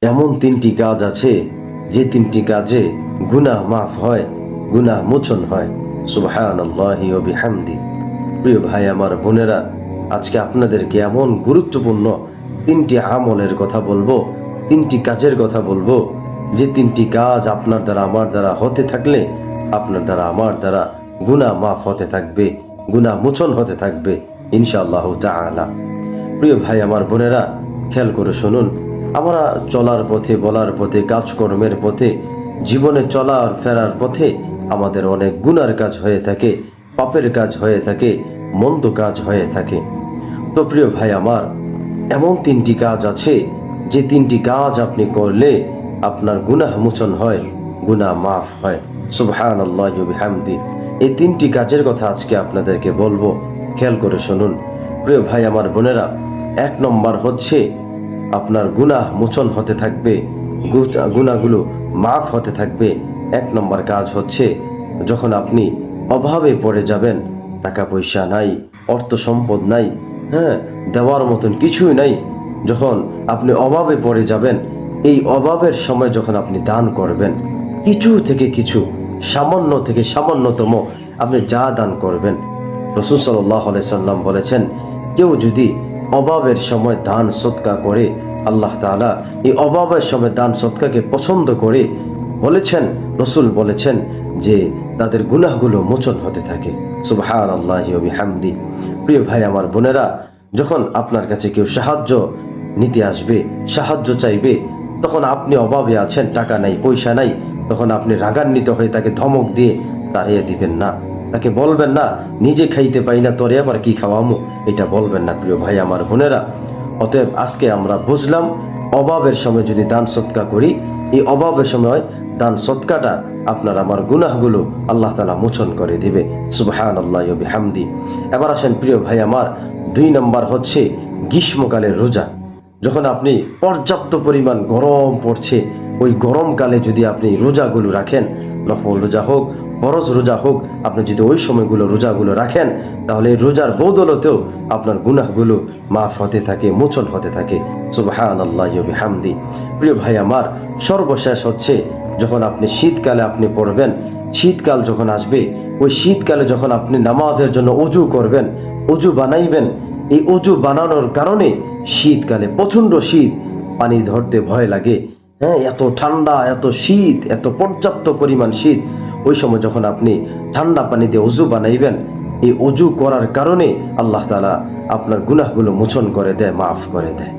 এমন তিনটি কাজ আছে যে তিনটি কাজে গুনাহ মাফ হয়, গুনাহ মোচন হয়। সুবহানাল্লাহি ওয়া বিহামদি। প্রিয় ভাই আমার বোনেরা, আজকে আপনাদেরকে এমন গুরুত্বপূর্ণ তিনটি আমলের কথা বলবো, তিনটি কাজের কথা বলবো, যে তিনটি কাজ আপনার দ্বারা আমার দ্বারা হতে থাকলে আপনার দ্বারা আমার দ্বারা গুনাহ মাফ হতে থাকবে, গুনাহ মোচন হতে থাকবে ইনশাআল্লাহ তাআলা। প্রিয় ভাই আমার বোনেরা, খেয়াল করে শুনুন। আমরা চলার পথে, বলার পথে, কাজকর্মের পথে, জীবনে চলার ফেরার পথে আমাদের অনেক গুনার কাজ হয়ে থাকে, পাপের কাজ হয়ে থাকে, মন্দ কাজ হয়ে থাকে। তো প্রিয় ভাই আমার, এমন তিনটি কাজ আছে যে তিনটি কাজ আপনি করলে আপনার গুনাহ মোচন হয়, গুনাহ মাফ হয়। সুবহানাল্লাহি ওয়া বিহামদি। এই তিনটি কাজের কথা আজকে আপনাদেরকে বলবো, খেয়াল করে শুনুন। প্রিয় ভাই আমার বোনেরা, এক নম্বর হচ্ছে আপনার গুনাহ মোচন হতে থাকবে, গুনাহগুলো মাফ হতে থাকবে। এক নম্বর কাজ হচ্ছে যখন আপনি অভাবে পড়ে যাবেন, টাকা পয়সা নাই, অর্থ সম্পদ নাই, দেওয়ার মতন কিছুই নাই, যখন আপনি অভাবে পড়ে যাবেন, এই অভাবের সময় যখন আপনি দান করবেন, কিছু থেকে কিছু, সামান্য থেকে সামান্যতম আপনি যা দান করবেন, রাসূল সাল্লাল্লাহু আলাইহি সাল্লাম বলেছেন, কেউ যদি অভাবের সময় দান সদকা করে, আল্লাহ তাআলা এই অভাবের সময় দান সদকাকে পছন্দ করে। বলেছেন, রাসূল বলেছেন যে তাদের গুনাহগুলো মোচন হতে থাকে। সুবহানাল্লাহি ওয়া বিহামদি। প্রিয় ভাই আমার বোনেরা, যখন আপনার কাছে কেউ সাহায্য নিতে আসবে, সাহায্য চাইবে, তখন আপনি অভাবে আছেন, টাকা নাই, পয়সা নাই, তখন আপনি রাগান্বিত হয়ে তাকে ধমক দিয়ে তাড়িয়ে দিবেন না, তাকে বলবেন না নিজে খাইতে পাই না তোরে আবার কি খাওয়ামু, এটা বলবেন না প্রিয় ভাই আমার বোনেরা। অতএব আজকে আমরা বুঝলাম, অভাবের সময় যদি দান সৎকা করি, এই অভাবের সময় দান সৎকাটা আপনার আমার গুনাহগুলো আল্লাহ তাআলা মোচন করে দিবে। সুবহানাল্লাহি ওয়া বিহামদি। এবার আসেন প্রিয় ভাই আমার, 2 নম্বর হচ্ছে গ্রীষ্মকালের রোজা। যখন আপনি পর্যাপ্ত পরিমাণ গরম পড়ছে, ওই গরমকালে যদি আপনি রোজাগুলো রাখেন, নফল রোজা হোক, ফরজ রোজা হোক, আপনি যদি ওই সময়গুলো রোজাগুলো রাখেন, তাহলে এই রোজার বদৌলতেও আপনার গুনাহগুলো মাফ হতে থাকে, মোচন হতে থাকে। সুবহানাল্লাহি ওয়া বিহামদি। প্রিয় ভাই আমার, সর্বশেষ হচ্ছে যখন আপনি শীতকালে আপনি পড়বেন, শীতকাল যখন আসবে, ওই শীতকালে যখন আপনি নামাজের জন্য অজু করবেন, অজু বানাইবেন, এই অজু বানানোর কারণে শীতকালে প্রচণ্ড শীত, পানি ধরতে ভয় লাগে, এত ঠান্ডা, এত শীত, এত পর্যাপ্ত পরিমাণ শীত। ওই সময় যখন আপনি ঠান্ডা পানি দিয়ে অজু বানাইবেন, এই অজু করার কারণে আল্লাহ তাআলা আপনার গুনাহগুলো মোচন করে দেয়, মাফ করে দেয়।